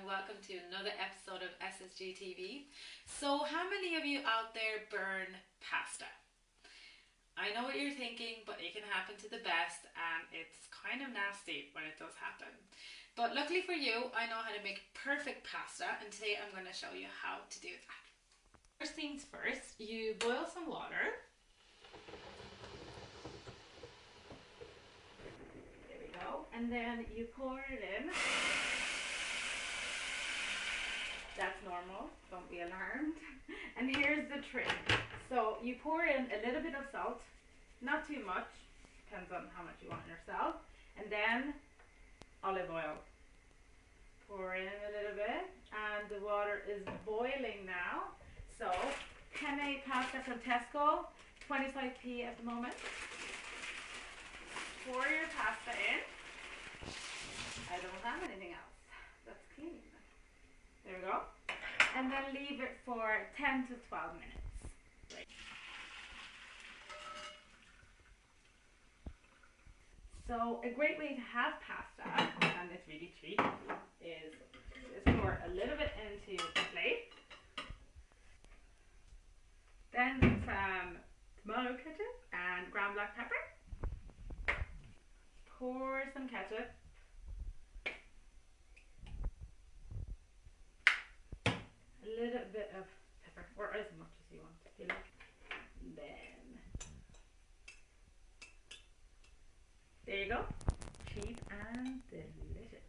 welcome to another episode of SSG TV. So how many of you out there burn pasta? I know what you're thinking, but it can happen to the best and it's kind of nasty when it does happen. But luckily for you, I know how to make perfect pasta, and today I'm going to show you how to do that. First things first, you boil some water. There we go. And then you pour it in. That's normal, don't be alarmed. And here's the trick. So you pour in a little bit of salt, not too much, depends on how much you want yourself, and then olive oil. Pour in a little bit, and the water is boiling now. So, penne pasta from Tesco, 25p at the moment. Pour your pasta in. I don't have anything else. That's clean. There we go. And then leave it for 10 to 12 minutes. Right. So a great way to have pasta, and it's really cheap, is just pour a little bit into the plate. Then some tomato ketchup and ground black pepper. Pour some ketchup. A little bit of pepper, or as much as you want, if you like. Then there you go, cheap and delicious.